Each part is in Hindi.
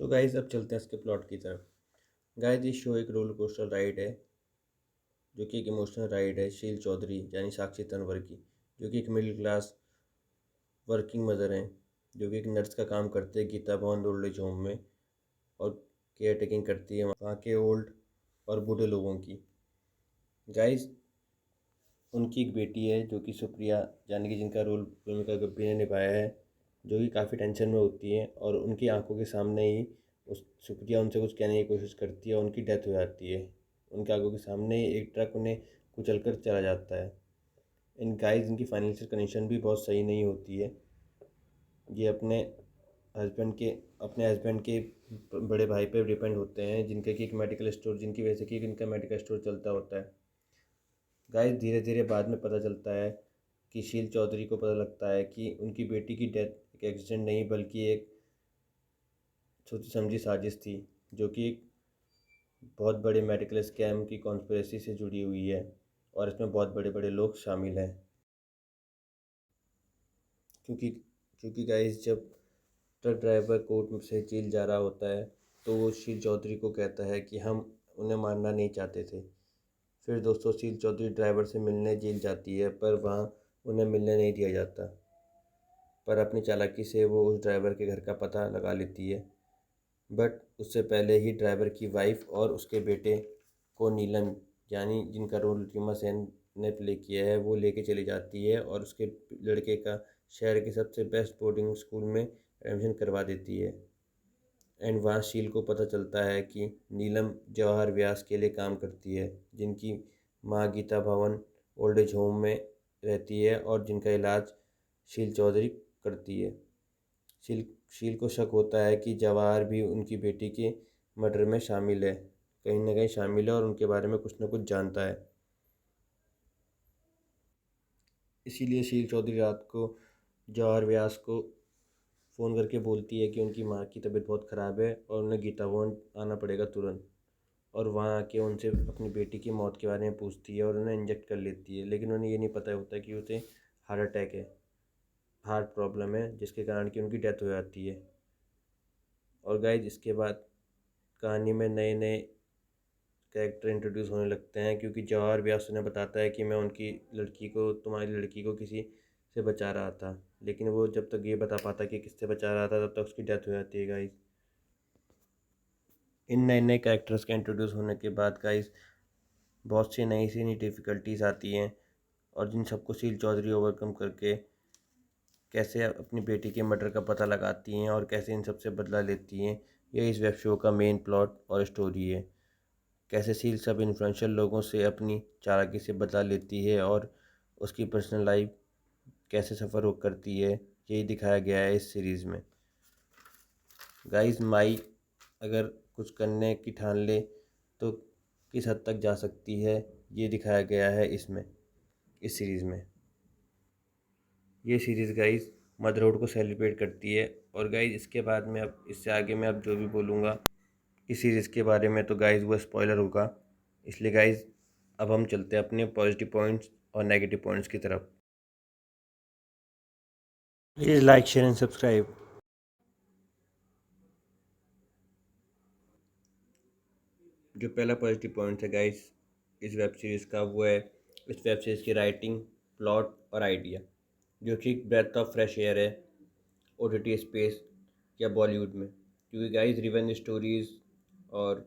सो गाइस अब चलते हैं इसके प्लॉट की तरफ। गाइस ये शो एक रोलर कोस्टर राइड है, जो कि एक इमोशनल राइड है शील चौधरी यानी साक्षी तन्वर की, जो कि एक मिडिल क्लास वर्किंग मदर हैं, जो कि एक नर्स का काम करते हैं गीता भवन ओल्ड एज होम में, और केयर टेकिंग करती है वहाँ के ओल्ड और बूढ़े लोगों की। गाइस उनकी एक बेटी है जो कि सुप्रिया, यानी कि जिनका रोल प्रेमिका गप्पी ने निभाया है, जो कि काफ़ी टेंशन में होती है और उनकी आंखों के सामने ही उस सुप्रिया उनसे कुछ कहने की कोशिश करती है और उनकी डेथ हो जाती है। उनकी आंखों के सामने ही एक ट्रक उन्हें कुचल कर चला जाता है। इन गाइस इनकी फाइनेंशियल कंडीशन भी बहुत सही नहीं होती है। ये हस्बैंड के अपने हस्बैंड के बड़े भाई पर डिपेंड होते हैं, जिनका कि एक मेडिकल स्टोर, जिनकी वजह से कि इनका मेडिकल स्टोर चलता होता है। गाइस धीरे धीरे बाद में पता चलता है कि शील चौधरी को पता लगता है कि उनकी बेटी की डेथ एक एक्सीडेंट नहीं बल्कि एक सोची समझी साजिश थी, जो कि एक बहुत बड़े मेडिकल स्कैम की कॉन्स्पिरेसी से जुड़ी हुई है और इसमें बहुत बड़े बड़े लोग शामिल हैं। क्योंकि क्योंकि गाइस जब ट्रक ड्राइवर कोर्ट से जेल जा रहा होता है, तो वो शील चौधरी को कहता है कि हम उन्हें मारना नहीं चाहते थे। फिर दोस्तों शील चौधरी ड्राइवर से मिलने जेल जाती है, पर वहाँ उन्हें मिलने नहीं दिया जाता। पर अपनी चालाकी से वो उस ड्राइवर के घर का पता लगा लेती है। बट उससे पहले ही ड्राइवर की वाइफ और उसके बेटे को नीलम, यानी जिनका रोल रीमा सेन ने प्ले किया है, वो लेके चली जाती है और उसके लड़के का शहर के सबसे बेस्ट बोर्डिंग स्कूल में एडमिशन करवा देती है। एंड वहाँ शील को पता चलता है कि नीलम जवाहर व्यास के लिए काम करती है, जिनकी माँ गीता भवन ओल्ड एज होम में रहती है और जिनका इलाज शील चौधरी करती है। शील शील को शक होता है कि जवाहर भी उनकी बेटी के मर्डर में शामिल है, कहीं ना कहीं शामिल है और उनके बारे में कुछ ना कुछ जानता है। इसीलिए शील चौधरी रात को जवाहर व्यास को फ़ोन करके बोलती है कि उनकी माँ की तबीयत बहुत ख़राब है और उन्हें गीता भवन आना पड़ेगा तुरंत। और वहाँ आके उनसे अपनी बेटी की मौत के बारे में पूछती है और उन्हें इंजेक्ट कर लेती है, लेकिन उन्हें ये नहीं पता होता कि उसे हार्ट अटैक है, हार्ट प्रॉब्लम है, जिसके कारण कि उनकी डेथ हो जाती है। और गाइज इसके बाद कहानी में नए नए कैरेक्टर इंट्रोड्यूस होने लगते हैं, क्योंकि जवाहर व्यास उन्हें बताता है कि मैं उनकी लड़की को, तुम्हारी लड़की को किसी से बचा रहा था, लेकिन वो जब तक ये बता पाता कि किससे बचा रहा था तब तक उसकी डेथ हो जाती है। गाइज इन नए नए कैरेक्टर्स के इंट्रोड्यूस होने के बाद गाइज बहुत सी नई डिफ़िकल्टीज आती हैं, और जिन सबको शील चौधरी ओवरकम करके कैसे अपनी बेटी के मर्डर का पता लगाती हैं और कैसे इन सब से बदला लेती हैं, ये इस वेब शो का मेन प्लॉट और स्टोरी है। कैसे शील सब इन्फ्लुएंशियल लोगों से अपनी चालाकी से बदला लेती है और उसकी पर्सनल लाइफ कैसे सफ़र हो करती है, यही दिखाया गया है इस सीरीज़ में। गाइस माई अगर कुछ करने की ठान ले तो किस हद तक जा सकती है, ये दिखाया गया है इस सीरीज़ में। ये सीरीज़ गाइस मदरहुड को सेलिब्रेट करती है। और गाइस इसके बाद में, अब इससे आगे मैं अब जो भी बोलूँगा इस सीरीज़ के बारे में, तो गाइस वो स्पॉइलर होगा। इसलिए गाइस अब हम चलते हैं अपने पॉजिटिव पॉइंट्स और नेगेटिव पॉइंट्स की तरफ। Please like share and subscribe. जो पहला पॉजिटिव पॉइंट है गाइस इस वेब सीरीज़ का, वो है इस वेब सीरीज़ की राइटिंग, प्लॉट और आइडिया, जो कि ब्रेथ ऑफ फ्रेश एयर है ओटीटी स्पेस या बॉलीवुड में। क्योंकि गाइस रिवेंज स्टोरीज़ और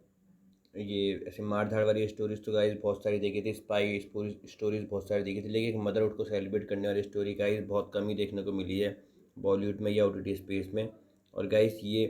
ये ऐसे मार धाड़ वाली स्टोरीज़ तो गाइस बहुत सारी देखी थी, स्पाई स्टोरीज़ बहुत सारी देखी थी, लेकिन मदरहुड को सेलिब्रेट करने वाली स्टोरी गाइस बहुत कम ही देखने को मिली है बॉलीवुड में या ओटीटी स्पेस में। और गाइस ये